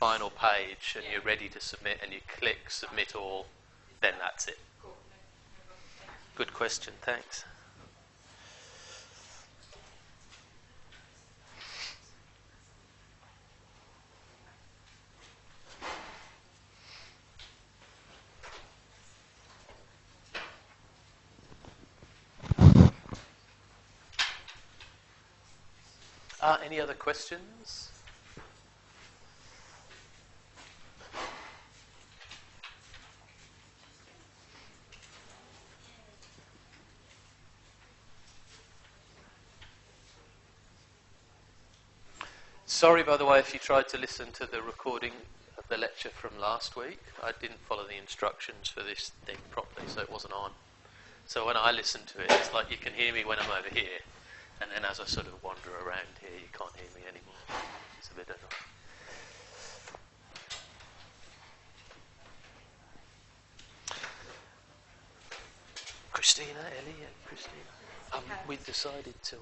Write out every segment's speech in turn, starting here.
final page and you're ready to submit and you click submit all, then that's it. Good question, thanks. Any other questions? Sorry, by the way, if you tried to listen to the recording of the lecture from last week. I didn't follow the instructions for this thing properly, so it wasn't on. So when I listen to it, it's like you can hear me when I'm over here, and then as I sort of wander around here, you can't hear me anymore. It's a bit annoying. Christina, Ellie, Christina. We've decided to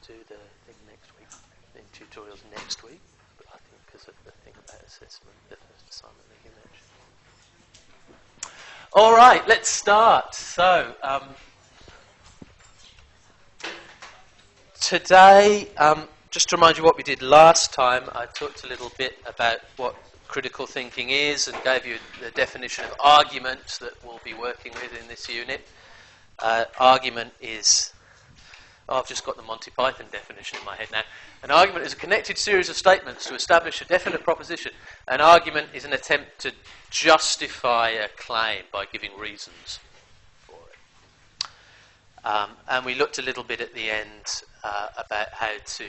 do the thing next week, the tutorials next week, but I think because of the thing about assessment, the first assignment that you mentioned. All right, let's start. So, today, just to remind you what we did last time, I talked a little bit about what critical thinking is and gave you the definition of argument that we'll be working with in this unit. Argument is, I've just got the Monty Python definition in my head now. An argument is a connected series of statements to establish a definite proposition. An argument is an attempt to justify a claim by giving reasons for it. And we looked a little bit at the end about how to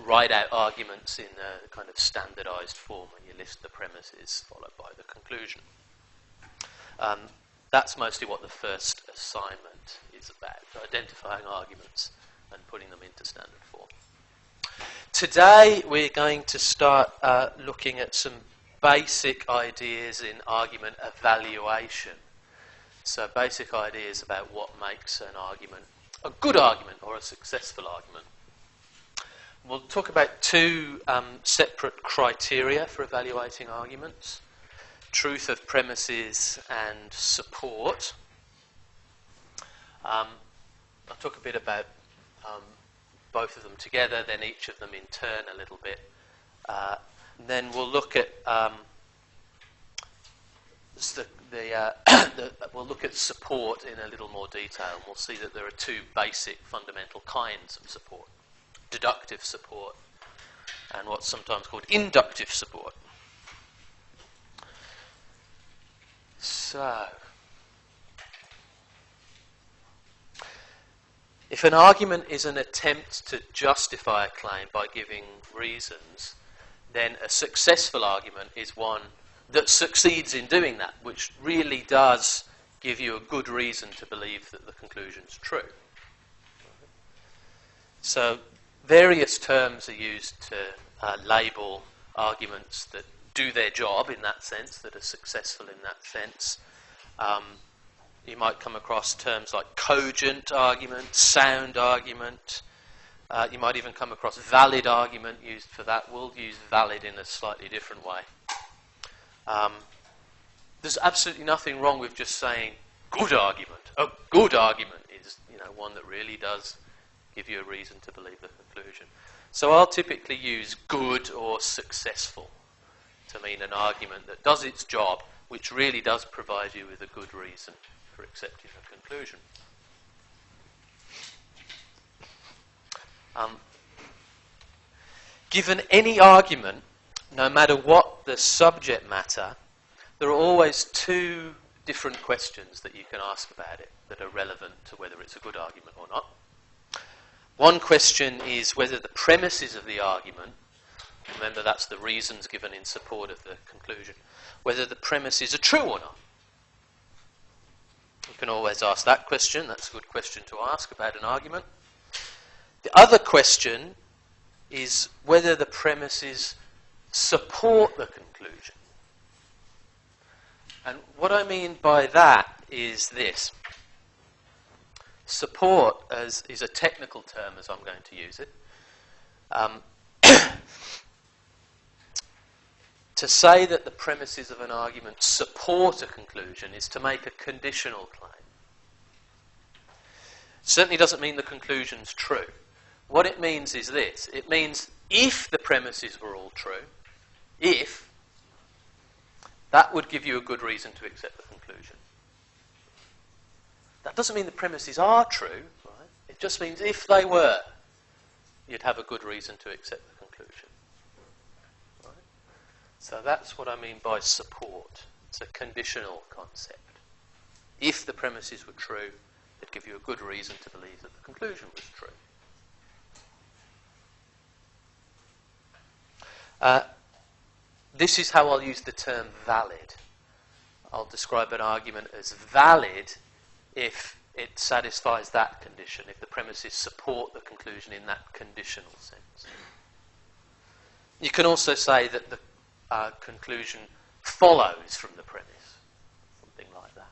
write out arguments in a kind of standardized form when you list the premises followed by the conclusion. That's mostly what the first assignment is about, identifying arguments and putting them into standard form. Today we're going to start looking at some basic ideas in argument evaluation. So basic ideas about what makes an argument a good argument or a successful argument. We'll talk about two separate criteria for evaluating arguments: truth of premises and support. I'll talk a bit about both of them together, then each of them in turn a little bit. Then we'll look at we'll look at support in a little more detail, and we'll see that there are two basic fundamental kinds of support: deductive support and what's sometimes called inductive support. So, if an argument is an attempt to justify a claim by giving reasons, then a successful argument is one that succeeds in doing that, which really does give you a good reason to believe that the conclusion's true. So, various terms are used to label arguments that do their job in that sense, that are successful in that sense. You might come across terms like cogent argument, sound argument. You might even come across valid argument used for that. We'll use valid in a slightly different way. There's absolutely nothing wrong with just saying good argument. A good argument is, one that really does give you a reason to believe the conclusion. So I'll typically use good or successful to mean an argument that does its job, which really does provide you with a good reason for accepting a conclusion. Given any argument, no matter what the subject matter, there are always two different questions that you can ask about it that are relevant to whether it's a good argument or not. One question is whether the premises of the argument, remember that's the reasons given in support of the conclusion, whether the premises are true or not. You can always ask that question. That's a good question to ask about an argument. The other question is whether the premises support the conclusion. And what I mean by that is this. Support is a technical term as I'm going to use it. Um, to say that the premises of an argument support a conclusion is to make a conditional claim. Certainly doesn't mean the conclusion's true. What it means is this. It means if the premises were all true, if, that would give you a good reason to accept the conclusion. That doesn't mean the premises are true, right? It just means if they were, you'd have a good reason to accept the conclusion. Right? So that's what I mean by support. It's a conditional concept. If the premises were true, it'd give you a good reason to believe that the conclusion was true. This is how I'll use the term valid. I'll describe an argument as valid if it satisfies that condition, if the premises support the conclusion in that conditional sense. You can also say that the conclusion follows from the premise, something like that.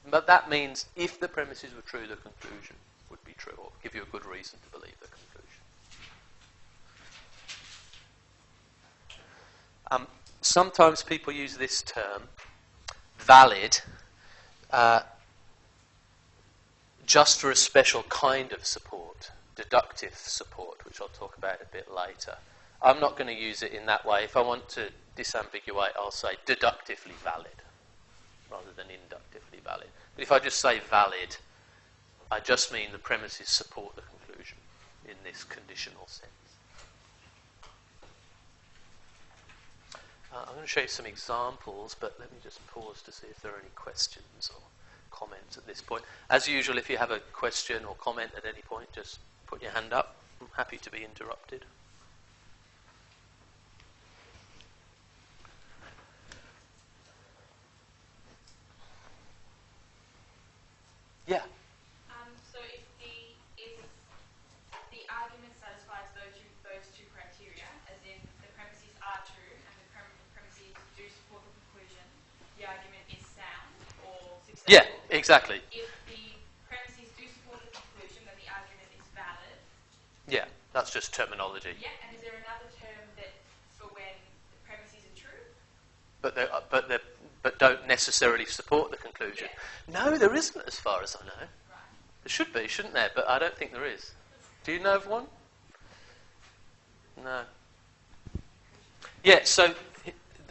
But that means if the premises were true, the conclusion would be true, or give you a good reason to believe the conclusion. Sometimes people use this term, valid, just for a special kind of support, deductive support, which I'll talk about a bit later. I'm not going to use it in that way. If I want to disambiguate, I'll say deductively valid rather than inductively valid. But if I just say valid, I just mean the premises support the conclusion in this conditional sense. I'm going to show you some examples, but let me just pause to see if there are any questions or comments at this point. As usual, if you have a question or comment at any point, just put your hand up. I'm happy to be interrupted. Yeah. So if the argument satisfies those two criteria, as in the premises are true and the premises do support the conclusion, the argument is sound or successful. Yeah, exactly. If the premises do support the conclusion, then the argument is valid. Yeah, that's just terminology. Yeah, and is there another term that for when the premises are true? But don't necessarily support the conclusion. Yeah. No, there isn't, as far as I know. Right. There should be, shouldn't there? But I don't think there is. Do you know of one? No. Yeah, so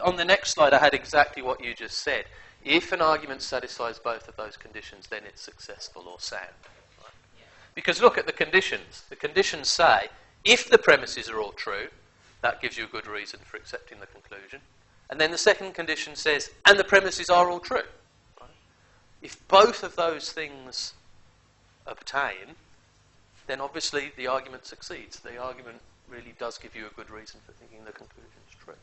on the next slide I had exactly what you just said. If an argument satisfies both of those conditions, then it's successful or sound. Right? Yeah. Because look at the conditions. The conditions say, if the premises are all true, that gives you a good reason for accepting the conclusion. And then the second condition says, and the premises are all true. Right? If both of those things obtain, then obviously the argument succeeds. The argument really does give you a good reason for thinking the conclusion is true.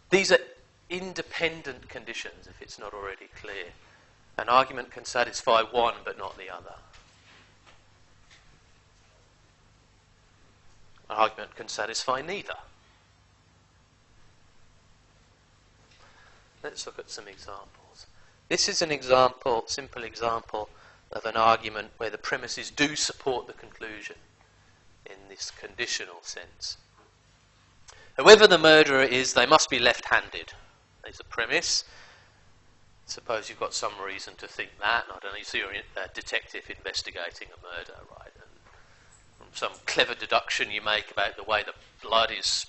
These are independent conditions, if it's not already clear. An argument can satisfy one but not the other. An argument can satisfy neither. Let's look at some examples. This is an example, simple example, of an argument where the premises do support the conclusion in this conditional sense. Whoever the murderer is, they must be left-handed. There's a premise. Suppose you've got some reason to think that. I don't know, you see you're a detective investigating a murder, right? Some clever deduction you make about the way the blood is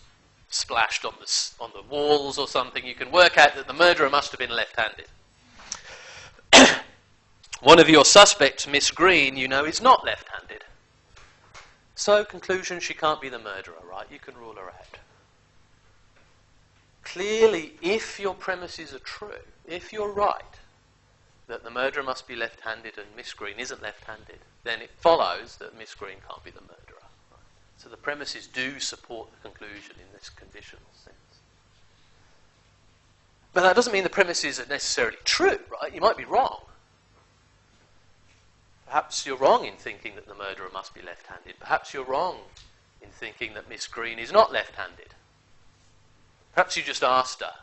splashed on the walls or something, you can work out that the murderer must have been left-handed. One of your suspects, Miss Green, you know, is not left-handed. So, conclusion, she can't be the murderer, right? You can rule her out. Clearly, if your premises are true, if you're right, that the murderer must be left-handed and Miss Green isn't left-handed, then it follows that Miss Green can't be the murderer. Right? So the premises do support the conclusion in this conditional sense. But that doesn't mean the premises are necessarily true, right? You might be wrong. Perhaps you're wrong in thinking that the murderer must be left-handed. Perhaps you're wrong in thinking that Miss Green is not left-handed. Perhaps you just asked her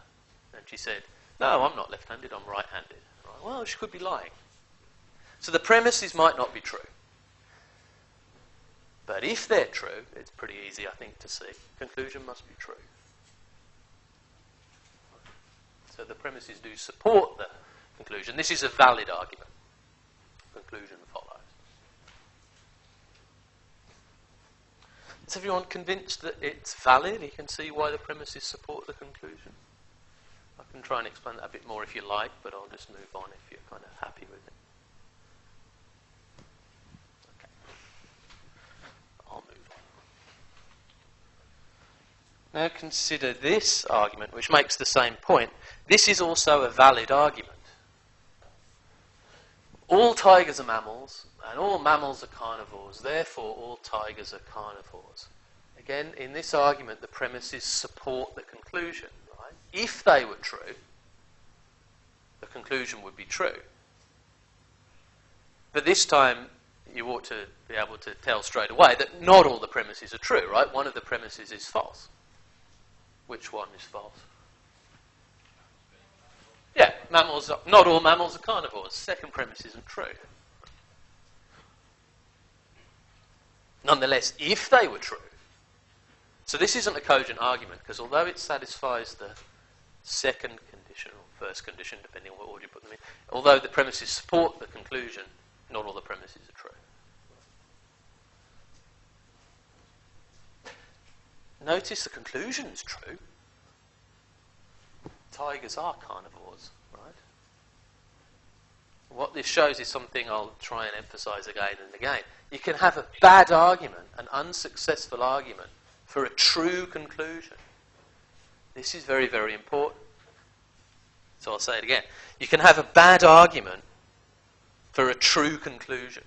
and she said, No, I'm not left-handed, I'm right-handed. Right? Well, she could be lying. So the premises might not be true. But if they're true, it's pretty easy, I think, to see. Conclusion must be true. So the premises do support the conclusion. This is a valid argument. Conclusion follows. Is everyone convinced that it's valid? You can see why the premises support the conclusion. I can try and explain that a bit more if you like, but I'll just move on if you're kind of happy with it. Okay. I'll move on. Now consider this argument, which makes the same point. This is also a valid argument. All tigers are mammals, and all mammals are carnivores, therefore all tigers are carnivores. Again, in this argument, the premises support the conclusion. Right? If they were true, the conclusion would be true. But this time, you ought to be able to tell straight away that not all the premises are true, right? One of the premises is false. Which one is false? Yeah, not all mammals are carnivores. Second premise isn't true. Nonetheless, if they were true, so this isn't a cogent argument, because although it satisfies the second condition, or first condition, depending on what order you put them in, although the premises support the conclusion, not all the premises are true. Notice the conclusion is true. Tigers are carnivores, right? What this shows is something I'll try and emphasize again and again. You can have a bad argument, an unsuccessful argument, for a true conclusion. This is very, very important. So I'll say it again. You can have a bad argument for a true conclusion.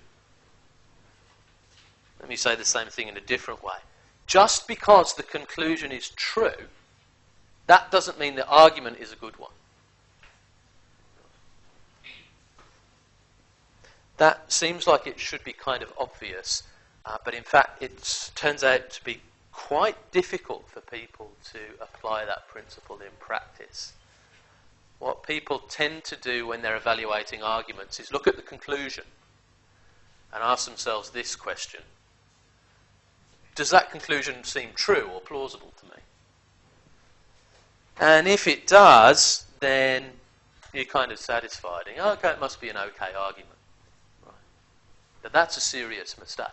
Let me say the same thing in a different way. Just because the conclusion is true, that doesn't mean the argument is a good one. That seems like it should be kind of obvious, but in fact it turns out to be quite difficult for people to apply that principle in practice. What people tend to do when they're evaluating arguments is look at the conclusion and ask themselves this question. Does that conclusion seem true or plausible to me? And if it does, then you're kind of satisfied. And, okay, it must be an okay argument. Right. But that's a serious mistake.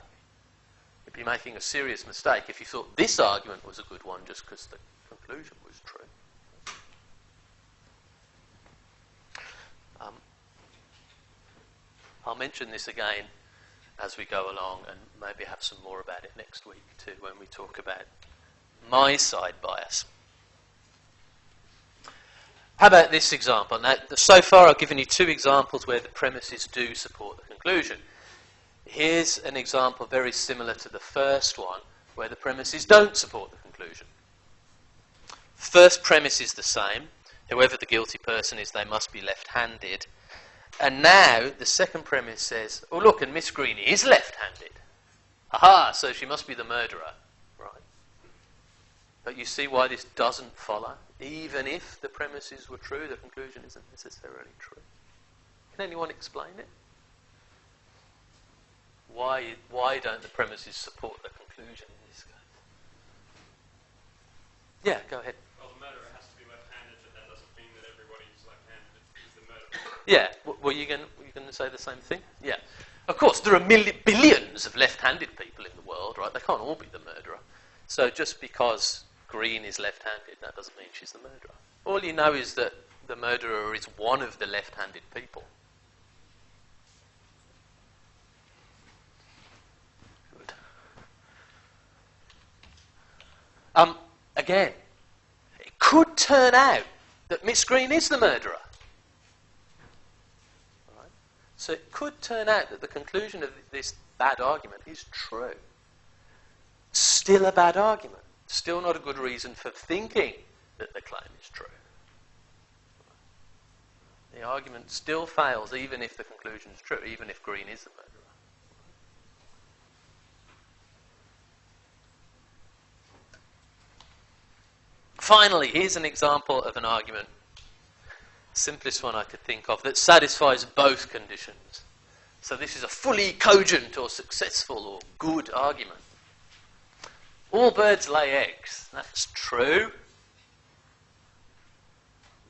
You'd be making a serious mistake if you thought this argument was a good one just because the conclusion was true. I'll mention this again as we go along and maybe have some more about it next week too when we talk about my side bias. How about this example? Now, so far I've given you two examples where the premises do support the conclusion. Here's an example very similar to the first one where the premises don't support the conclusion. First premise is the same. Whoever the guilty person is, they must be left-handed. And now the second premise says, oh look, and Miss Green is left-handed. Aha, so she must be the murderer. Right. But you see why this doesn't follow? Even if the premises were true, the conclusion isn't necessarily true. Can anyone explain it? Why don't the premises support the conclusion in this case? Yeah, go ahead. Well, the murderer has to be left-handed, but that doesn't mean that everybody's left-handed is the murderer. Yeah, were you going to say the same thing? Yeah. Of course, there are billions of left-handed people in the world, right? They can't all be the murderer. So just because Green is left-handed, that doesn't mean she's the murderer. All you know is that the murderer is one of the left-handed people. Good. Again, it could turn out that Miss Green is the murderer. Right? So it could turn out that the conclusion of this bad argument is true. Still a bad argument. Still not a good reason for thinking that the claim is true. The argument still fails even if the conclusion is true, even if Green is the murderer. Finally, here's an example of an argument simplest one I could think of, that satisfies both conditions. So this is a fully cogent or successful or good argument. All birds lay eggs. That's true. I'm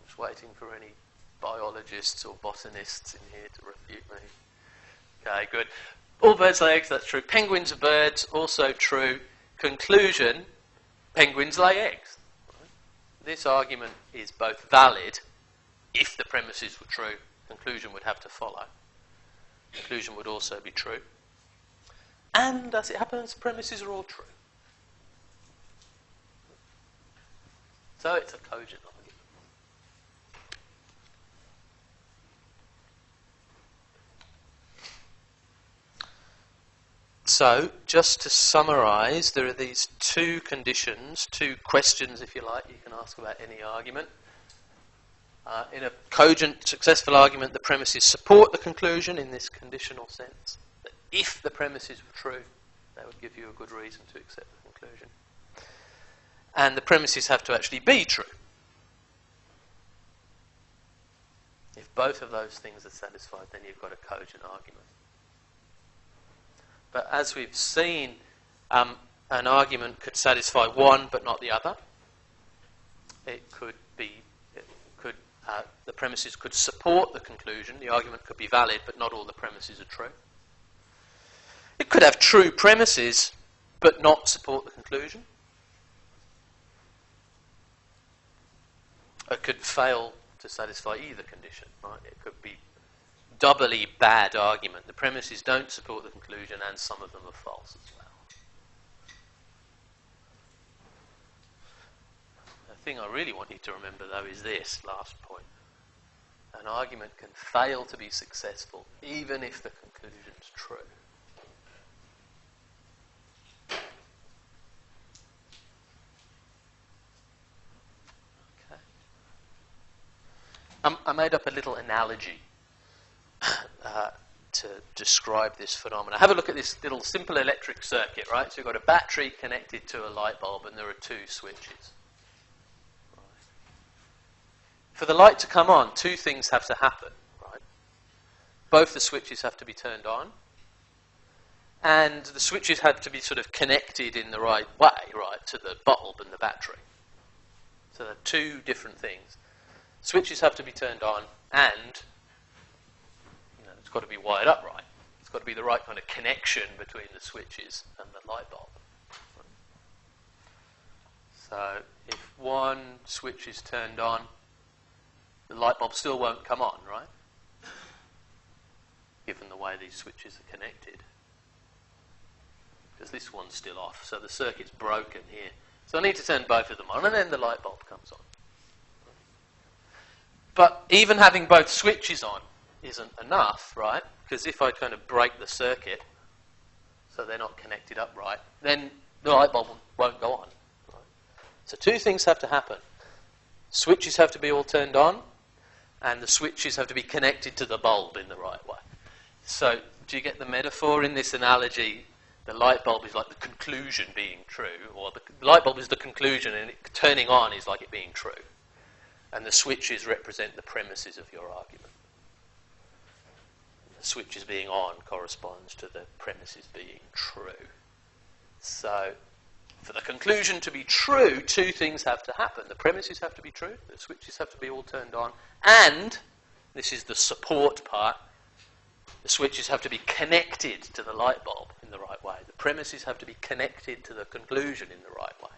just waiting for any biologists or botanists in here to refute me. Okay, good. All birds lay eggs, that's true. Penguins are birds, also true. Conclusion, penguins lay eggs. This argument is both valid if the premises were true. Conclusion would have to follow. Conclusion would also be true. And as it happens, premises are all true. So it's a cogent argument. So, just to summarise, there are these two conditions, two questions, if you like, you can ask about any argument. In a cogent, successful argument, the premises support the conclusion in this conditional sense. That if the premises were true, they would give you a good reason to accept the conclusion. And the premises have to actually be true. If both of those things are satisfied, then you've got a cogent argument. But as we've seen, an argument could satisfy one but not the other. The premises could support the conclusion. The argument could be valid, but not all the premises are true. It could have true premises, but not support the conclusion. It could fail to satisfy either condition. Right? It could be doubly bad argument. The premises don't support the conclusion, and some of them are false as well. The thing I really want you to remember, though, is this last point. An argument can fail to be successful even if the conclusion is true. Okay. I made up a little analogy to describe this phenomenon. Have a look at this little simple electric circuit, right? So you've got a battery connected to a light bulb and there are two switches. Right. For the light to come on, two things have to happen, right? Both the switches have to be turned on and the switches have to be sort of connected in the right way, right, to the bulb and the battery. So they're two different things. Switches have to be turned on and it's got to be wired up right. It's got to be the right kind of connection between the switches and the light bulb. So if one switch is turned on, the light bulb still won't come on, right? Given the way these switches are connected. Because this one's still off, so the circuit's broken here. So I need to turn both of them on, and then the light bulb comes on. But even having both switches on isn't enough, right? Because if I kind of break the circuit so they're not connected up right, then the light bulb won't go on. Right? So two things have to happen. Switches have to be all turned on and the switches have to be connected to the bulb in the right way. So do you get the metaphor in this analogy? The light bulb is like the conclusion being true, or the light bulb is the conclusion and it turning on is like it being true. And the switches represent the premises of your argument. The switches being on corresponds to the premises being true. So, for the conclusion to be true, two things have to happen. The premises have to be true, the switches have to be all turned on, and, this is the support part, the switches have to be connected to the light bulb in the right way. The premises have to be connected to the conclusion in the right way.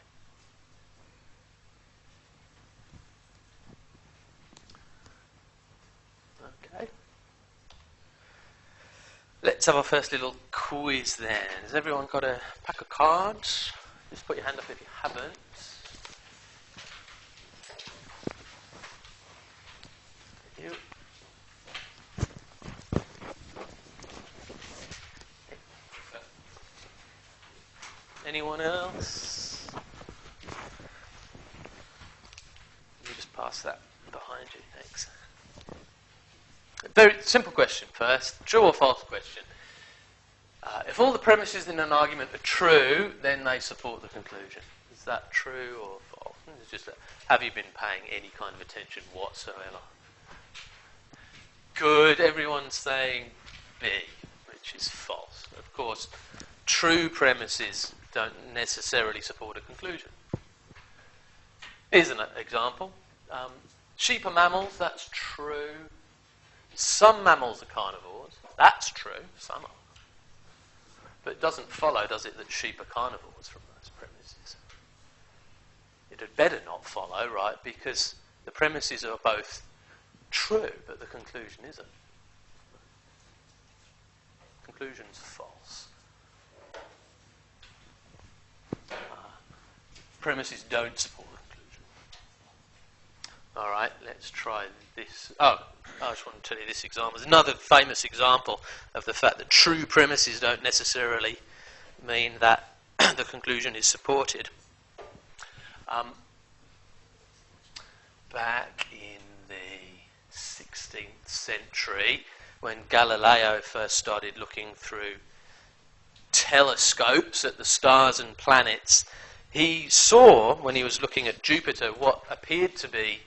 Okay. Let's have our first little quiz then. Has everyone got a pack of cards? Just put your hand up if you haven't. Thank you. Anyone else? You just pass that behind you, thanks. Very simple question first. True or false question. If all the premises in an argument are true, then they support the conclusion. Is that true or false? It's just have you been paying any kind of attention whatsoever? everyone's saying B, which is false. Of course, true premises don't necessarily support a conclusion. Here's an example. Sheep are mammals, that's true. Some mammals are carnivores, that's true, some are. But it doesn't follow, does it, that sheep are carnivores from those premises? It had better not follow, right, because the premises are both true, but the conclusion isn't. Conclusion's false. Premises don't support the conclusion. All right, let's try this. Oh, I just want to tell you this example. It's another famous example of the fact that true premises don't necessarily mean that the conclusion is supported. Back in the 16th century, when Galileo first started looking through telescopes at the stars and planets, he saw, when he was looking at Jupiter, what appeared to be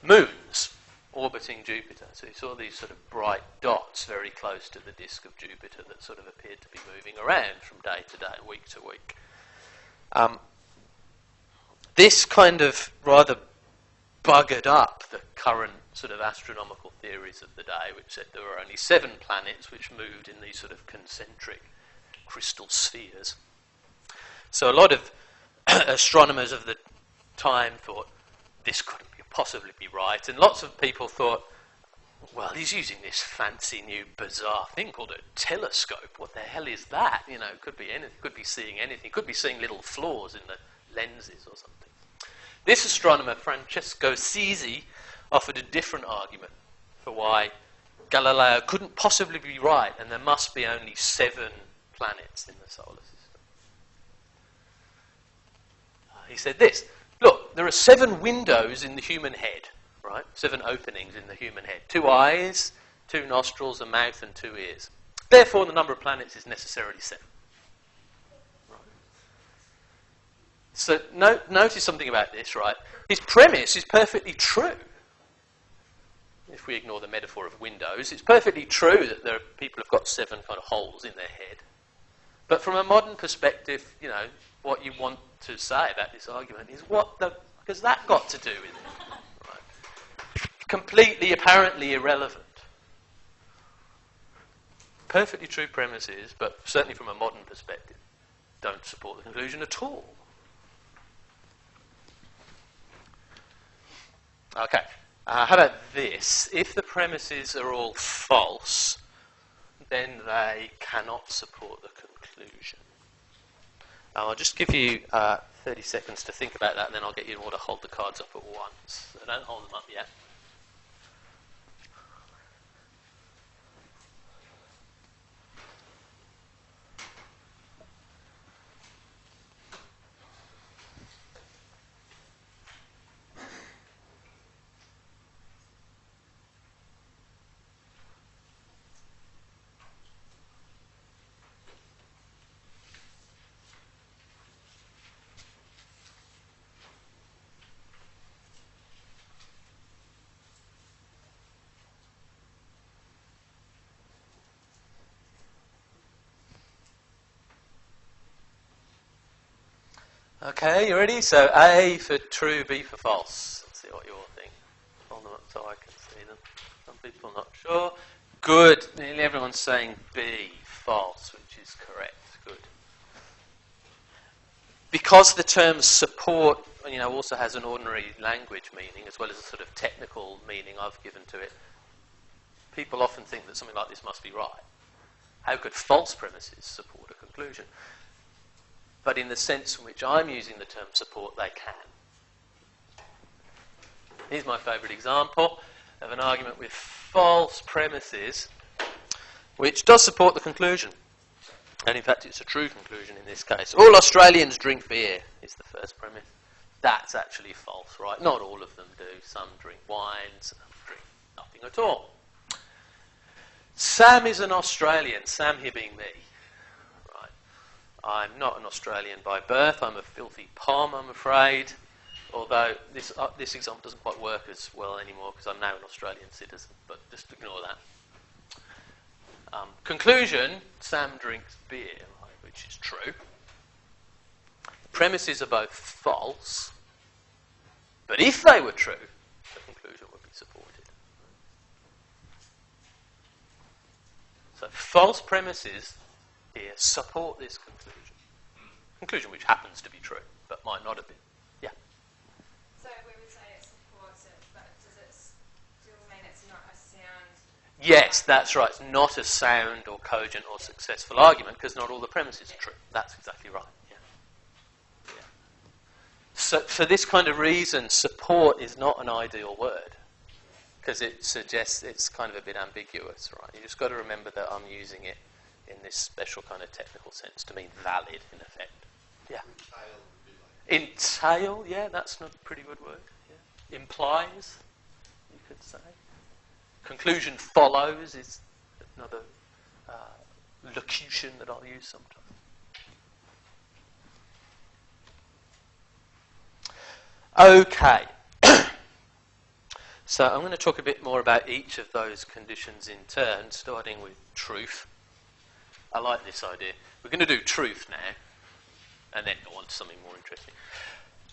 moons orbiting Jupiter. So he saw these sort of bright dots very close to the disk of Jupiter that sort of appeared to be moving around from day to day, week to week. This kind of rather buggered up the current sort of astronomical theories of the day, which said there were only 7 planets which moved in these sort of concentric crystal spheres. So a lot of astronomers of the time thought this couldn't possibly be right, and lots of people thought, well, he's using this fancy new bizarre thing called a telescope. What the hell is that? You know, it could be anything, could be seeing anything, could be seeing little flaws in the lenses or something. This astronomer, Francesco Sizzi, offered a different argument for why Galileo couldn't possibly be right, and there must be only 7 planets in the solar system. He said this: look, there are 7 windows in the human head, right? 7 openings in the human head. 2 eyes, 2 nostrils, a mouth, and 2 ears. Therefore, the number of planets is necessarily 7. Right. So notice something about this, right? His premise is perfectly true. If we ignore the metaphor of windows, it's perfectly true that there are people who've got 7 kind of holes in their head. But from a modern perspective, you know, what you want to say about this argument is what the fuck has that got to do with it? Right. Completely, apparently irrelevant. Perfectly true premises, but certainly from a modern perspective, don't support the conclusion at all. Okay, how about this? If the premises are all false, then they cannot support the conclusion. I'll just give you 30 seconds to think about that, and then I'll get you all to hold the cards up at once. So don't hold them up yet. Okay, you ready? So A for true, B for false. Let's see what you all think. Hold them up so I can see them. Some people are not sure. Good. Nearly everyone's saying B, false, which is correct. Good. Because the term support, you know, also has an ordinary language meaning as well as a sort of technical meaning I've given to it, people often think that something like this must be right. How could false premises support a conclusion? But in the sense in which I'm using the term support, they can. Here's my favourite example of an argument with false premises, which does support the conclusion. And in fact, it's a true conclusion in this case. All Australians drink beer is the first premise. That's actually false, right? Not all of them do. Some drink wine, some drink nothing at all. Sam is an Australian, Sam here being me. I'm not an Australian by birth. I'm a filthy Pom, I'm afraid. Although this example doesn't quite work as well anymore because I'm now an Australian citizen. But just ignore that. Conclusion, Sam drinks beer, right, which is true. Premises are both false, but if they were true, the conclusion would be supported. So false premises here support this conclusion. Conclusion which happens to be true, but might not have been. Yeah? So we would say it supports it, but does it still mean it's not a sound? Yes, that's right. It's not a sound or cogent or successful argument because not all the premises are true. That's exactly right. Yeah. Yeah. So for this kind of reason, support is not an ideal word because it suggests it's kind of a bit ambiguous, right? You just got to remember that I'm using it in this special kind of technical sense to mean valid, in effect. Yeah. Entail, yeah, that's a pretty good word. Yeah. Implies, you could say. Conclusion follows is another locution that I'll use sometimes. Okay. So I'm going to talk a bit more about each of those conditions in turn, starting with truth. I like this idea. We're going to do truth now, and then go on to something more interesting.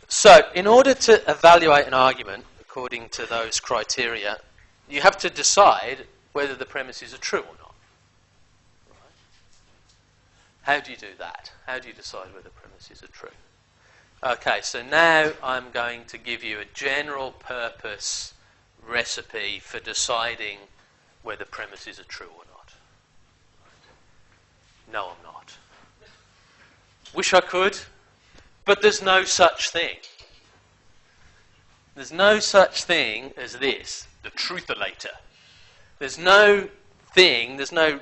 So, in order to evaluate an argument according to those criteria, you have to decide whether the premises are true or not. Right? How do you do that? How do you decide whether premises are true? Okay, so now I'm going to give you a general purpose recipe for deciding whether premises are true or not. No, I'm not. Wish I could, but there's no such thing. There's no such thing as this, the trutholator. There's no thing, there's no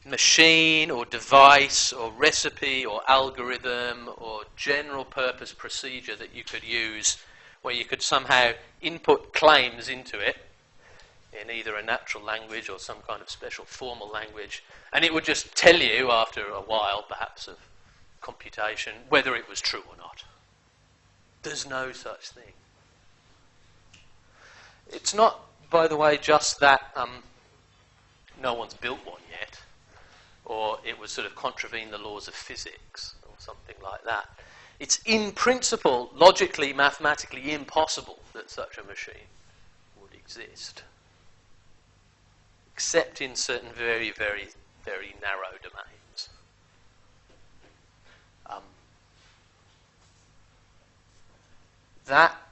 machine or device or recipe or algorithm or general purpose procedure that you could use where you could somehow input claims into it in either a natural language or some kind of special formal language, and it would just tell you after a while, perhaps of computation, whether it was true or not. There's no such thing. It's not, by the way, just that no one's built one yet, or it would sort of contravene the laws of physics or something like that. It's in principle, logically, mathematically impossible that such a machine would exist, except in certain very, very, very narrow domains.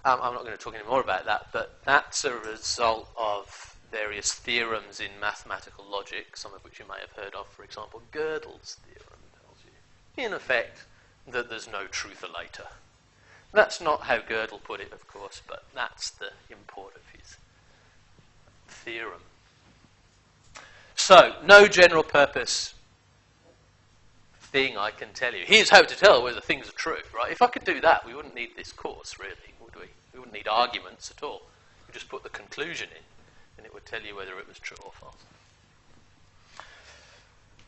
I'm not going to talk any more about that, but that's a result of various theorems in mathematical logic, some of which you may have heard of. For example, Gödel's theorem tells you, in effect, that there's no trutholator. That's not how Gödel put it, of course, but that's the import of his theorem. So, no general purpose thing I can tell you. Here's how to tell whether things are true, right? If I could do that, we wouldn't need this course, really, would we? We wouldn't need arguments at all. We just put the conclusion in, and it would tell you whether it was true or false.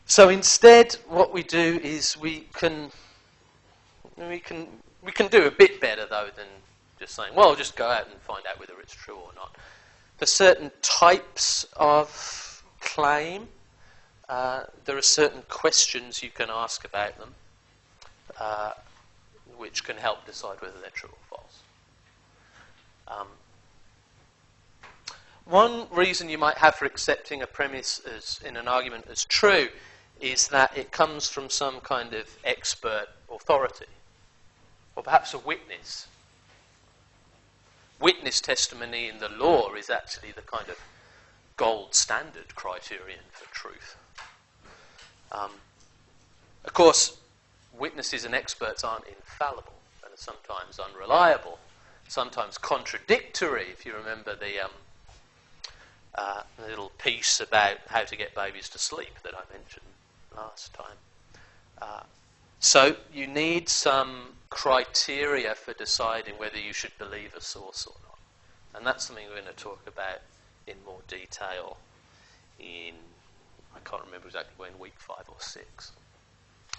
So instead, what we do is we can do a bit better, though, than just saying, well, just go out and find out whether it's true or not. For certain types of claim, there are certain questions you can ask about them, which can help decide whether they're true or false. One reason you might have for accepting a premise as in an argument as true is that it comes from some kind of expert authority, or perhaps a witness. Witness testimony in the law is actually the kind of gold standard criterion for truth. Of course, witnesses and experts aren't infallible and are sometimes unreliable, sometimes contradictory. If you remember the little piece about how to get babies to sleep that I mentioned last time. So you need some criteria for deciding whether you should believe a source or not. And that's something we're going to talk about in more detail in, I can't remember exactly when, week 5 or 6.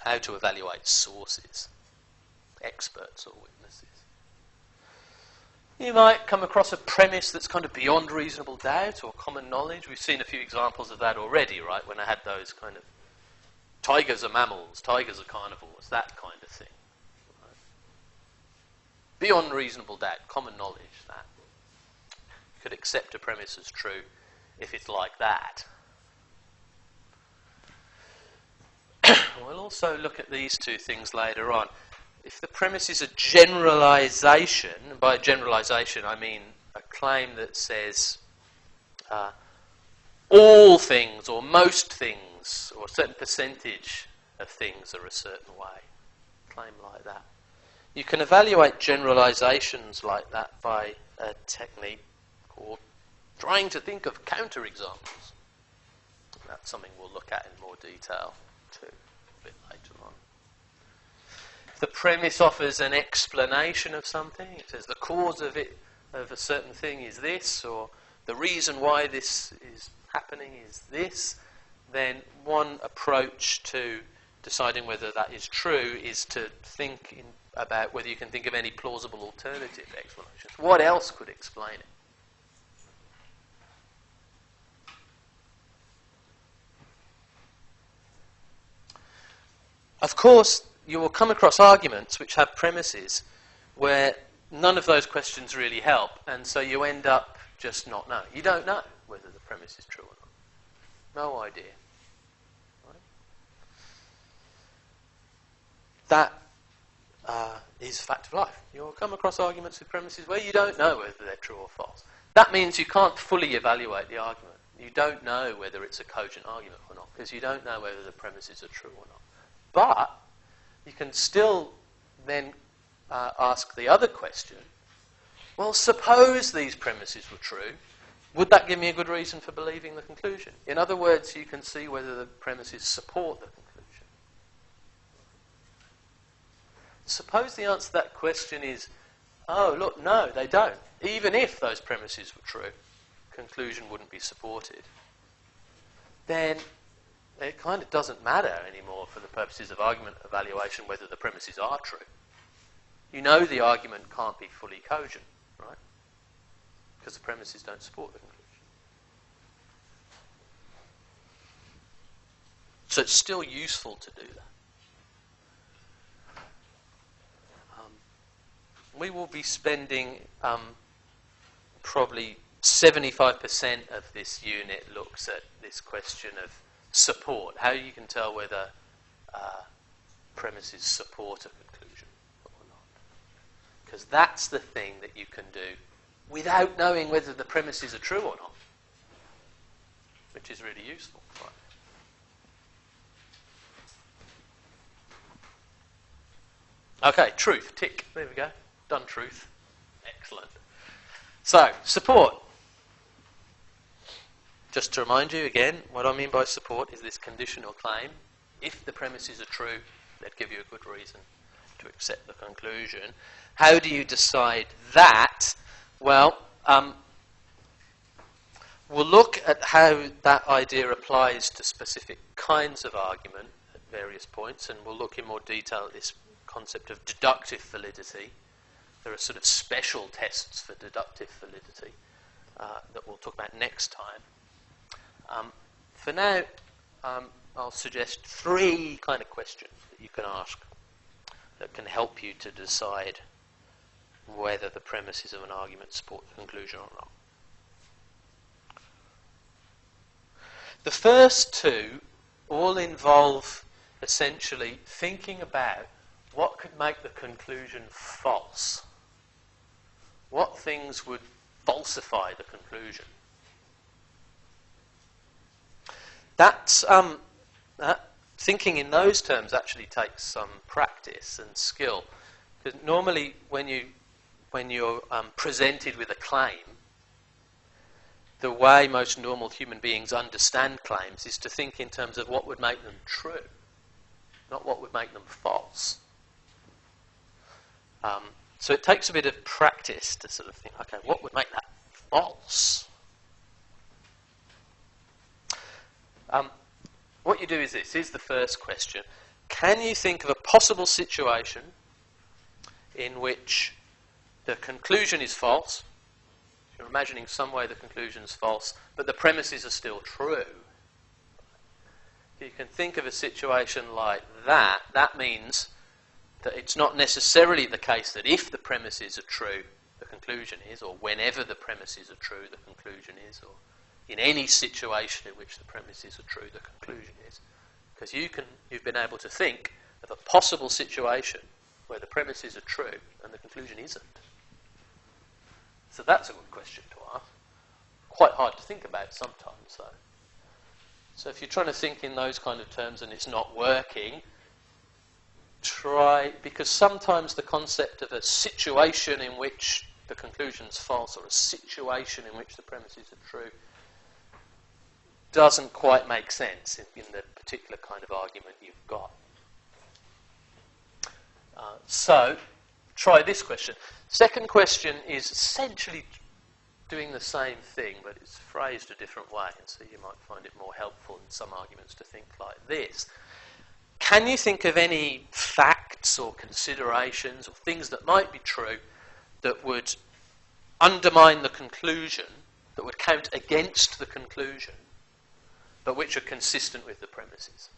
How to evaluate sources, experts or witnesses. You might come across a premise that's kind of beyond reasonable doubt or common knowledge. We've seen a few examples of that already, right? When I had those kind of tigers are mammals, tigers are carnivores, that kind of thing. Right? Beyond reasonable doubt, common knowledge, that. You could accept a premise as true if it's like that. We'll also look at these two things later on. If the premise is a generalization, and by generalization I mean a claim that says all things or most things or a certain percentage of things are a certain way, a claim like that. You can evaluate generalizations like that by a technique called trying to think of counterexamples. That's something we'll look at in more detail too a bit later on. The premise offers an explanation of something. It says the cause of it, of a certain thing is this, or the reason why this is happening is this. Then one approach to deciding whether that is true is to think about whether you can think of any plausible alternative explanations. What else could explain it? Of course, you will come across arguments which have premises where none of those questions really help, and so you end up just not knowing. You don't know whether the premise is true or not. No idea. Right? That is a fact of life. You'll come across arguments with premises where you don't know whether they're true or false. That means you can't fully evaluate the argument. You don't know whether it's a cogent argument or not, because you don't know whether the premises are true or not. But you can still then ask the other question, well, suppose these premises were true, would that give me a good reason for believing the conclusion? In other words, you can see whether the premises support the conclusion. Suppose the answer to that question is, oh, look, no, they don't. Even if those premises were true, conclusion wouldn't be supported. Then it kind of doesn't matter anymore for the purposes of argument evaluation whether the premises are true. You know the argument can't be fully cogent, right? Because the premises don't support the conclusion. So it's still useful to do that. We will be spending probably 75% of this unit looks at this question of support, how you can tell whether premises support a conclusion or not. Because that's the thing that you can do without knowing whether the premises are true or not, which is really useful. Right. Okay, truth, tick, there we go, done truth, excellent. So, support. Just to remind you again, what I mean by support is this conditional claim. If the premises are true, they'd give you a good reason to accept the conclusion. How do you decide that? Well, we'll look at how that idea applies to specific kinds of argument at various points, and we'll look in more detail at this concept of deductive validity. There are sort of special tests for deductive validity that we'll talk about next time. For now, I'll suggest 3 kind of questions that you can ask that can help you to decide whether the premises of an argument support the conclusion or not. The first 2 all involve essentially thinking about what could make the conclusion false. What things would falsify the conclusion? That's thinking in those terms actually takes some practice and skill, because normally when you're presented with a claim, the way most normal human beings understand claims is to think in terms of what would make them true, not what would make them false. So it takes a bit of practice to sort of think, okay, what would make that false? What you do is this. Here's the first question. Can you think of a possible situation in which the conclusion is false. You're imagining some way the conclusion is false, but the premises are still true. If you can think of a situation like that, that means that it's not necessarily the case that if the premises are true, the conclusion is, or whenever the premises are true, the conclusion is, or in any situation in which the premises are true, the conclusion is. Because you've been able to think of a possible situation where the premises are true and the conclusion isn't. So that's a good question to ask. Quite hard to think about sometimes, though. So if you're trying to think in those kind of terms and it's not working, try, because sometimes the concept of a situation in which the conclusion's false or a situation in which the premises are true doesn't quite make sense in the particular kind of argument you've got. So try this question. Second question is essentially doing the same thing, but it's phrased a different way, and so you might find it more helpful in some arguments to think like this. Can you think of any facts or considerations or things that might be true that would undermine the conclusion, that would count against the conclusion, but which are consistent with the premises?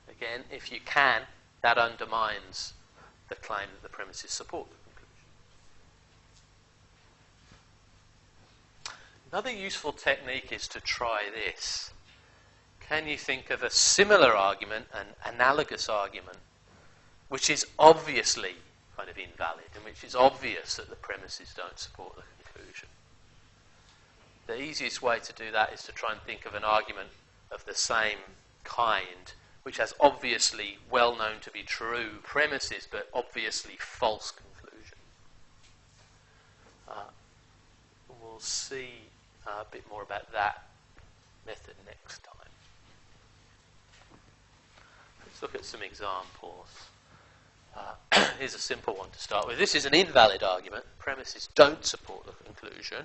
Again, if you can, that undermines the claim that the premises support the conclusion. Another useful technique is to try this. Can you think of a similar argument, an analogous argument, which is obviously kind of invalid, and which is obvious that the premises don't support the conclusion? The easiest way to do that is to try and think of an argument of the same kind, which has obviously well-known to be true premises, but obviously false conclusion. We'll see a bit more about that method next time. Let's look at some examples. Here's a simple one to start with. This is an invalid argument. Premises don't support the conclusion.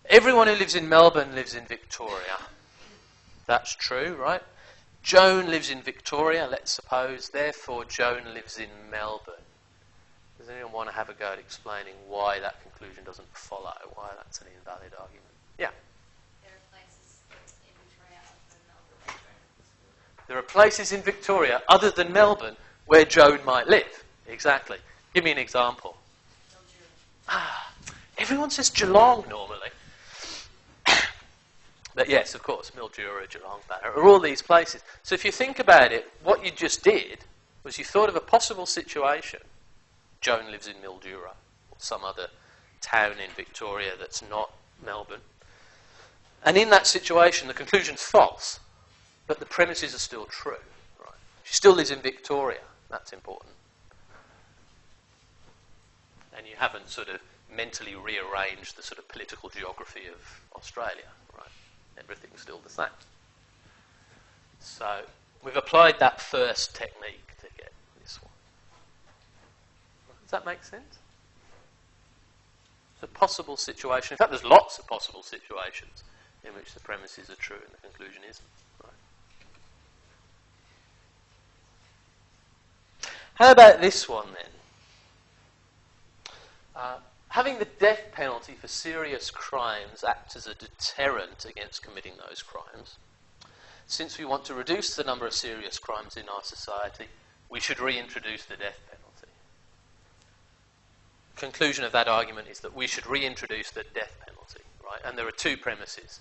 Everyone who lives in Melbourne lives in Victoria. That's true, right? Joan lives in Victoria, let's suppose. Therefore, Joan lives in Melbourne. Does anyone want to have a go at explaining why that conclusion doesn't follow? Why that's an invalid argument? Yeah. There are places in Victoria other than Melbourne where Joan might live. Exactly. Give me an example. Everyone says Geelong normally. But yes, of course, Mildura, Geelong, Ballarat, are all these places. So if you think about it, what you just did was you thought of a possible situation. Joan lives in Mildura, or some other town in Victoria that's not Melbourne. And in that situation, the conclusion's false, but the premises are still true. Right? She still lives in Victoria. That's important. And you haven't sort of mentally rearranged the sort of political geography of Australia. Right? Everything's still the same. So we've applied that first technique to get this one. Does that make sense? It's a possible situation. In fact, there's lots of possible situations in which the premises are true and the conclusion isn't. Right. How about this one then? Having the death penalty for serious crimes acts as a deterrent against committing those crimes. Since we want to reduce the number of serious crimes in our society, we should reintroduce the death penalty. Conclusion of that argument is that we should reintroduce the death penalty, right? And there are two premises.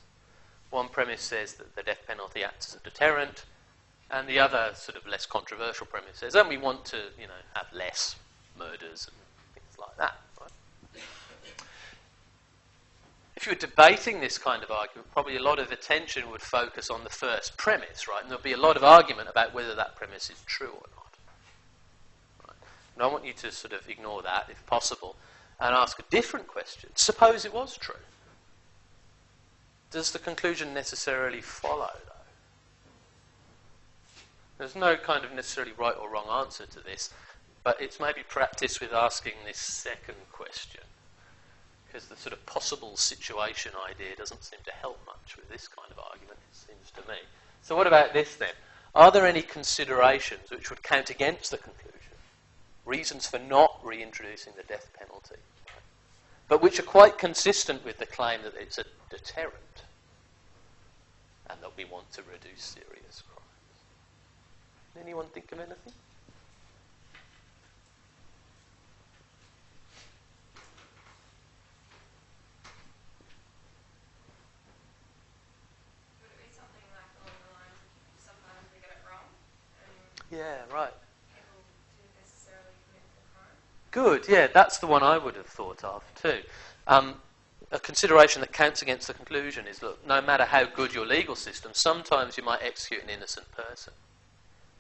One premise says that the death penalty acts as a deterrent, and the other, sort of less controversial premise, says, and we want to, have less murders and things like that. Right? If you were debating this kind of argument, probably a lot of attention would focus on the first premise, right? And there'll be a lot of argument about whether that premise is true or not. Right? And I want you to sort of ignore that, if possible, and ask a different question. Suppose it was true. Does the conclusion necessarily follow, though? There's no kind of necessarily right or wrong answer to this, but it's maybe practice with asking this second question, because the sort of possible situation idea doesn't seem to help much with this kind of argument, it seems to me. So what about this then? Are there any considerations which would count against the conclusion reasons for not reintroducing the death penalty, right? But which are quite consistent with the claim that it's a deterrent and that we want to reduce serious crimes. Anyone think of anything? Would it be something like along the lines of sometimes we get it wrong and Yeah, right. people didn't necessarily commit the crime? Good, yeah, that's the one I would have thought of too. A consideration that counts against the conclusion is, look, no matter how good your legal system, sometimes you might execute an innocent person.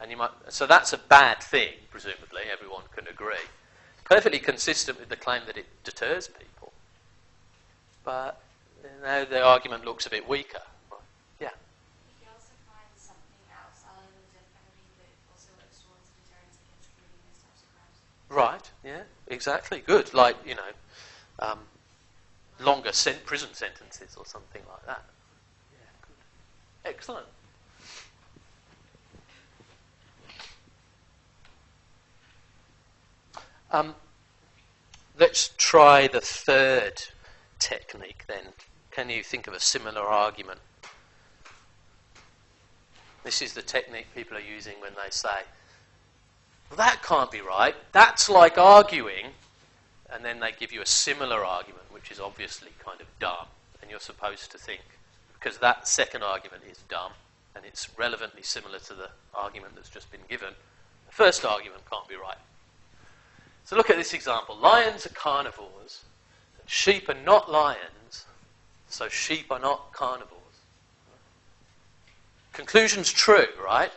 And you might, so that's a bad thing, presumably, everyone can agree. Perfectly consistent with the claim that it deters people. But now the argument looks a bit weaker. Right? Yeah. You can also find something else other than the death penalty that also works towards deterrence against committing these types of crimes. Right, yeah, exactly. Good. Like, longer prison sentences or something like that. Yeah, good. Excellent. Let's try the third technique then. Can you think of a similar argument? This is the technique people are using when they say, well, that can't be right. That's like arguing. And then they give you a similar argument, which is obviously kind of dumb. And you're supposed to think, because that second argument is dumb, and it's relevantly similar to the argument that's just been given, the first argument can't be right. So look at this example. Lions are carnivores, and sheep are not lions, so sheep are not carnivores. Conclusion's true, right?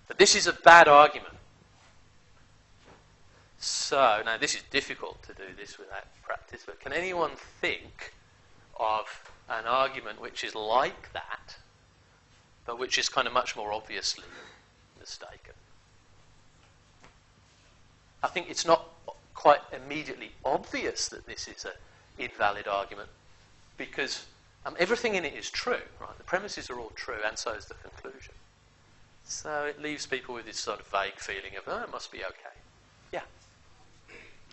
But this is a bad argument. So, now this is difficult to do this without practice, but can anyone think of an argument which is like that, but which is kind of much more obviously mistaken? I think it's not quite immediately obvious that this is an invalid argument, because everything in it is true, right? The premises are all true, and so is the conclusion. So it leaves people with this sort of vague feeling of, oh, it must be okay. Yeah?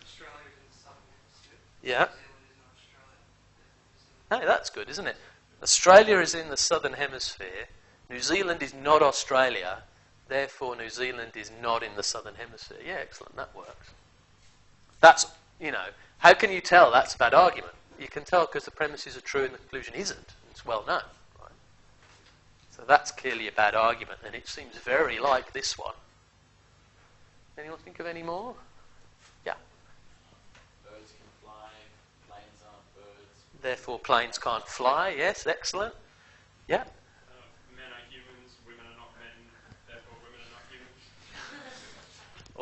Australia is in the southern hemisphere. Yeah. New Zealand is not Australia. Hey, that's good, isn't it? Australia is in the southern hemisphere. New Zealand is not Australia. Therefore, New Zealand is not in the southern hemisphere. Yeah, excellent. That works. That's, how can you tell that's a bad argument? You can tell because the premises are true and the conclusion isn't. It's well known, right? So that's clearly a bad argument, and it seems very like this one. Anyone think of any more? Yeah. Birds can fly, planes aren't birds. Therefore, planes can't fly. Yes, excellent. Yeah. Men are humans, women are not men, therefore women are not humans.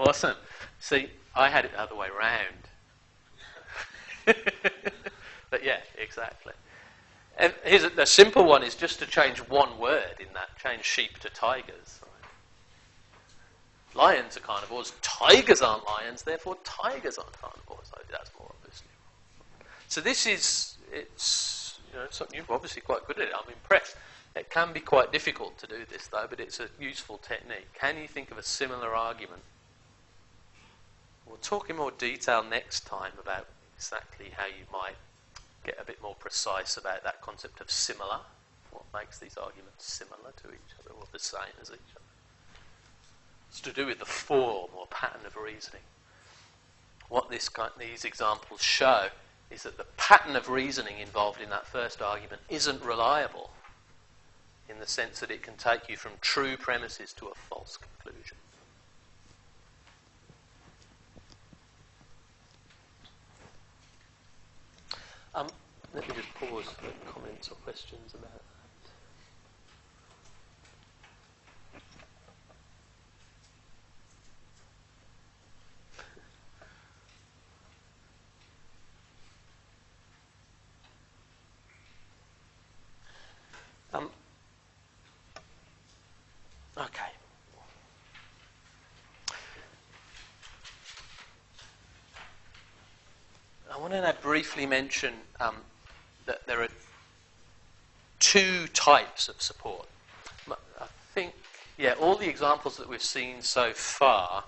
Awesome. See, I had it the other way round. But yeah, exactly. And here's the simple one is just to change one word in that. Change sheep to tigers. Right? Lions are carnivores. Tigers aren't lions. Therefore, tigers aren't carnivores. So that's more obviously wrong. So this is, it's something you're obviously quite good at it. I'm impressed. It can be quite difficult to do this though, but it's a useful technique. Can you think of a similar argument? We'll talk in more detail next time about exactly how you might get a bit more precise about that concept of similar. What makes these arguments similar to each other or the same as each other? It's to do with the form or pattern of reasoning. What these examples show is that the pattern of reasoning involved in that first argument isn't reliable in the sense that it can take you from true premises to a false conclusion. Let me just pause for comments or questions about that. Okay. I want to now briefly mention that there are two types of support. I think, all the examples that we've seen so far,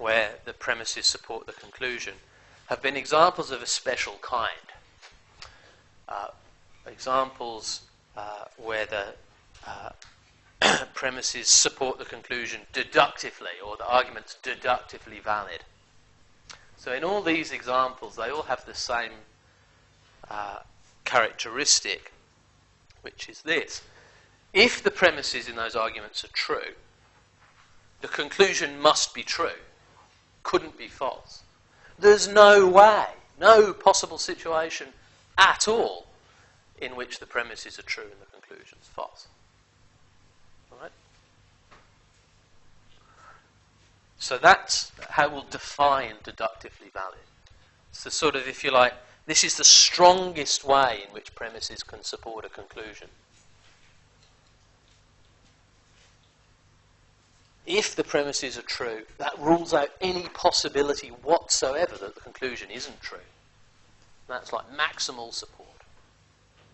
where the premises support the conclusion have been examples of a special kind. Examples where the premises support the conclusion deductively, or the argument's deductively valid. So in all these examples, they all have the same characteristic, which is this. If the premises in those arguments are true, the conclusion must be true, couldn't be false. There's no way, no possible situation at all in which the premises are true and the conclusion's false. All right? So that's how we'll define deductively valid. It's the sort of, if you like, this is the strongest way in which premises can support a conclusion. If the premises are true, that rules out any possibility whatsoever that the conclusion isn't true. That's like maximal support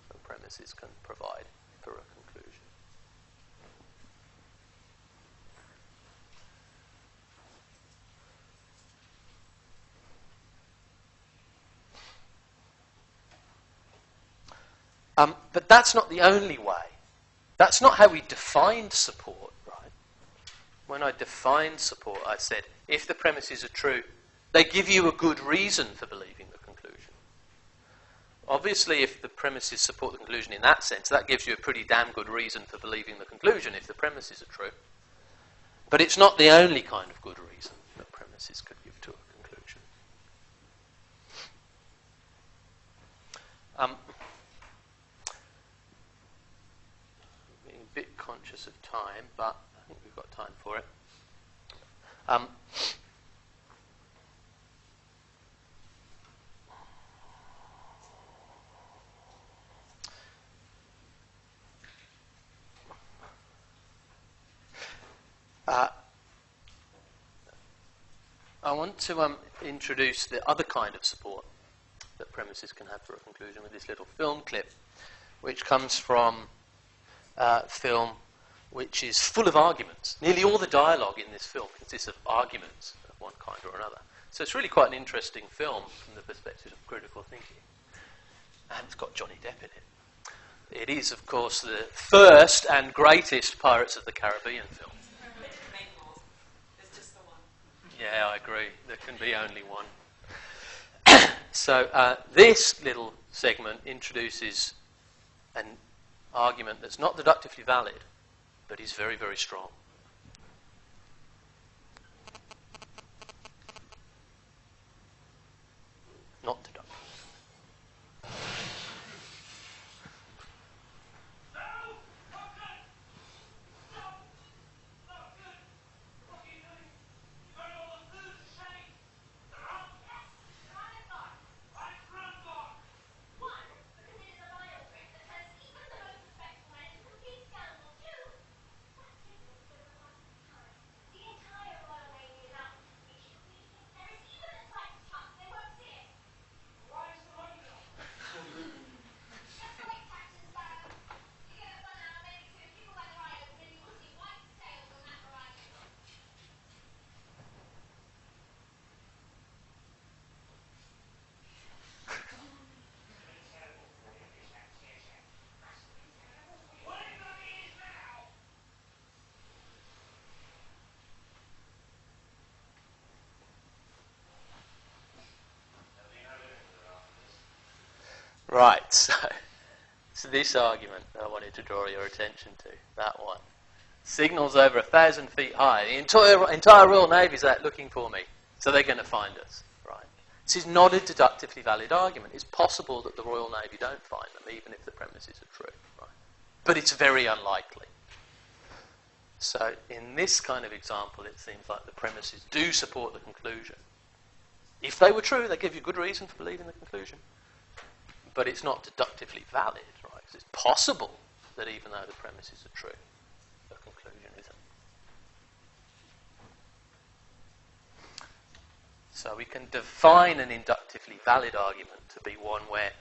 that premises can provide for a conclusion. But that's not the only way. That's not how we defined support, right? When I defined support, I said, if the premises are true, they give you a good reason for believing the conclusion. Obviously, if the premises support the conclusion in that sense, that gives you a pretty damn good reason for believing the conclusion if the premises are true. But it's not the only kind of good reason that premises could give to a conclusion. A bit conscious of time, but I think we've got time for it. I want to introduce the other kind of support that premises can have for a conclusion with this little film clip, which comes from film which is full of arguments. Nearly all the dialogue in this film consists of arguments of one kind or another. So it's really quite an interesting film from the perspective of critical thinking. And it's got Johnny Depp in it. It is, of course, the first and greatest Pirates of the Caribbean film. There's just the one. Yeah, I agree. There can be only one. So this little segment introduces an argument that's not deductively valid, but is very, very strong. Not deductive. Right, so this argument that I wanted to draw your attention to, that one. Signals over 1,000 feet high. The entire Royal Navy's out looking for me, so they're going to find us. Right. This is not a deductively valid argument. It's possible that the Royal Navy don't find them, even if the premises are true. Right. But it's very unlikely. So in this kind of example, it seems like the premises do support the conclusion. If they were true, they give you good reason for believing the conclusion. But it's not deductively valid, right? Because it's possible that even though the premises are true, the conclusion isn't. So we can define an inductively valid argument to be one where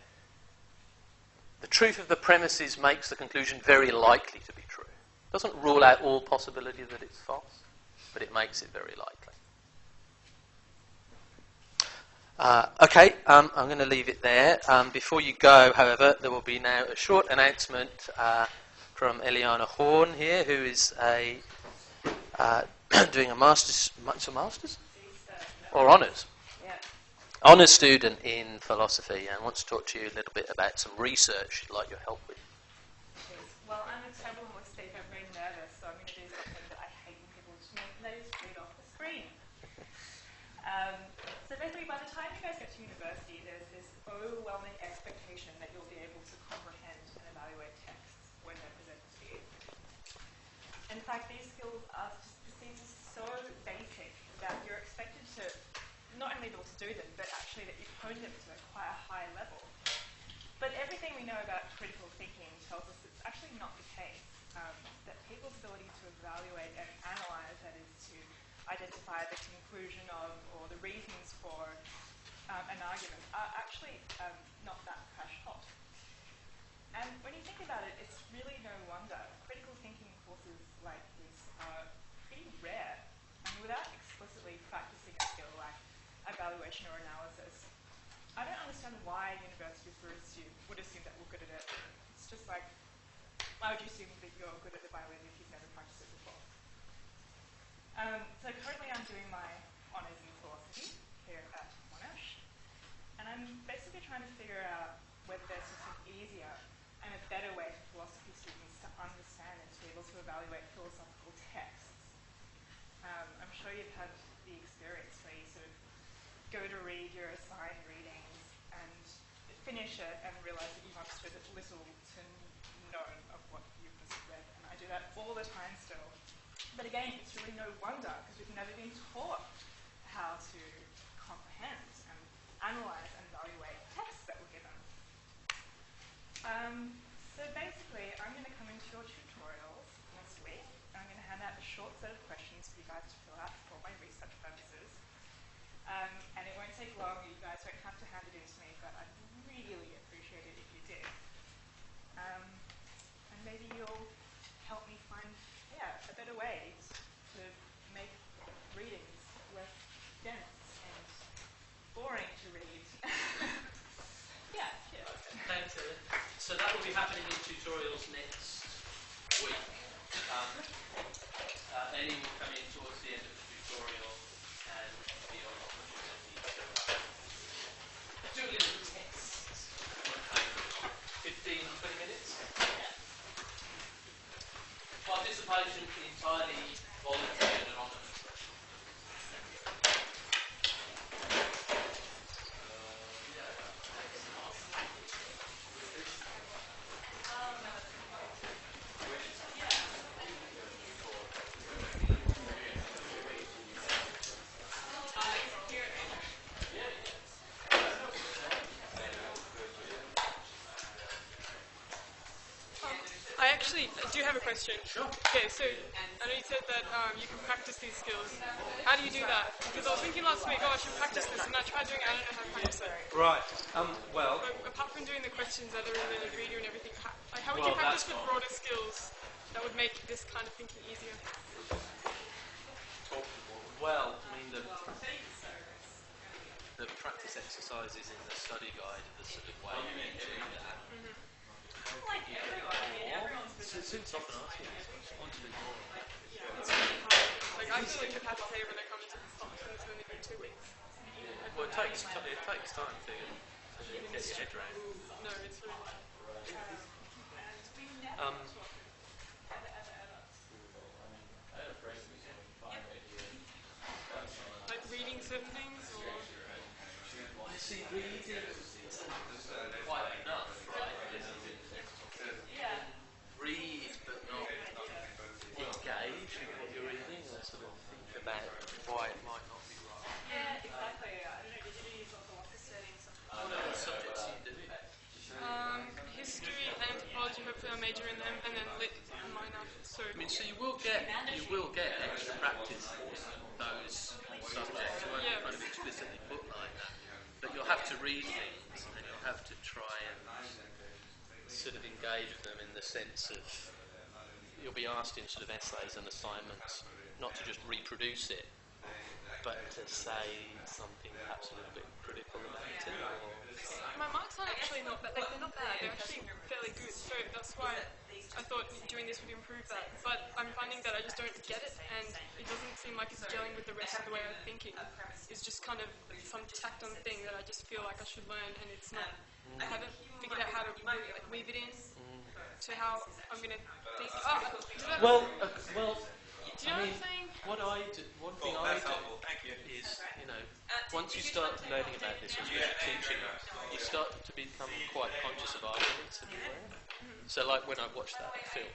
the truth of the premises makes the conclusion very likely to be true. It doesn't rule out all possibility that it's false, but it makes it very likely. Okay, I'm going to leave it there. Before you go, however, there will be now a short announcement from Eliana Horn here, who is doing a master's, it's a master's? Or honours? Honours student in philosophy, and wants to talk to you a little bit about some research she'd like your help with. Well, I'm a terrible honesty. I'm very nervous, so I'm going to do something that I hate when people just make those read off the screen. So basically, by the time you guys get to university, there's this overwhelming expectation that you'll be able to comprehend and evaluate texts when they're presented to you. In fact, these skills are just perceived as so basic that you're expected to not only be able to do them, but actually that you hone them to quite a high level. But everything we know about critical thinking tells us it's actually not the case. That people's ability to evaluate and analyse, that is to identify the conclusion of or the reasons for an argument, are actually not that crash hot. And when you think about it, it's really no wonder. Critical thinking courses like this are pretty rare, and without explicitly practicing a skill like evaluation or analysis, I don't understand why universities would assume that we're good at it. It's just like, why would you assume that you're good at the violin if you've never practiced it before? So currently I'm doing my honours in philosophy here at Monash, and I'm basically trying to figure out whether there's something easier and a better way for philosophy students to understand and to be able to evaluate philosophical texts. I'm sure you've had the experience where you sort of go to read your assigned readings and finish it and realise that you've understood little to none of what you've just read. And I do that all the time still. But again, it's really no wonder because we've never been taught how to comprehend and analyse and evaluate texts that we're given. So basically, I'm going to come into your tutorials this week. I'm going to hand out a short set of questions for you guys to fill out for my research purposes. And it won't take long. You guys don't have to hand it in to me, but I'd really appreciate it if you did. And maybe you'll help me find, a better way to make readings less dense and boring to read. Cheers. Thanks, Ellen. So that will be happening in tutorials next week. Any will come in towards the end of the tutorial and be on opportunity to do a little test. 15, 20 minutes? Participation entirely voluntary and anonymous. I actually do have a question. Sure. Okay, so I know you said that you can practice these skills. How do you do that? Because I was thinking last week, I should practice this, and I tried doing it, I don't know how to practice it. Right. Well, But apart from doing the questions that are in the reader and everything, how would you practice with broader skills that would make this kind of thinking easier? well, I mean, the practice exercises in the study guide are the sort of way you do that. Since often asking this, I want to do more. It's really hard. Like, I feel like the past day when I come into this class, and it's only been 2 weeks. Well, it takes time to get your head around. No, it's really hard. Like reading certain things, or... I see reading quite enough, right? Read but not engage in what you're reading, or sort of think about why it might not be right. Yeah, exactly. I don't know, did you do philosophy and stuff? What subjects are you doing? History and anthropology, hopefully I'll major in them, and then lit and minor. So, I mean, so you will get extra practice in those subjects. You won't kind of explicitly put like that, but you'll have to read things, and you'll have to try and sort of engage with them in the sense of you'll be asked in sort of essays and assignments not to just reproduce it, but to say something perhaps a little bit critical about it, or My marks are actually not bad. Like, they're not bad. They're actually fairly good. So that's why I thought doing this would improve that. But I'm finding that I just don't get it, and it doesn't seem like it's gelling with the rest of the way I'm thinking. It's just kind of some tacked on thing that I just feel like I should learn, and it's not. I haven't figured out how to really like weave it in to how I'm gonna think. Oh, well, do you know what I'm saying? One thing I do is, once you start learning about this, as you're teaching, you start to become quite conscious of arguments everywhere. So, like when I watched that film,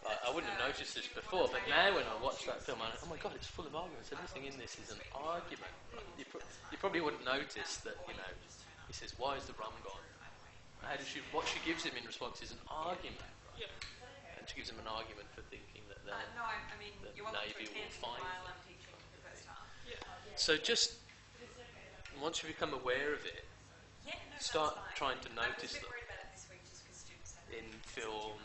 I wouldn't have noticed this before, but now when I watch that film, I'm like, oh my god, it's full of arguments. Everything in this is an argument. You probably wouldn't notice that, he says, why is the rum gone? What she gives him in response is an argument. Yeah. And she gives him an argument for thinking that the you're welcome to Navy will attend find while them. I'm teaching the first half. So just, once you become aware of it, start trying to notice them in film,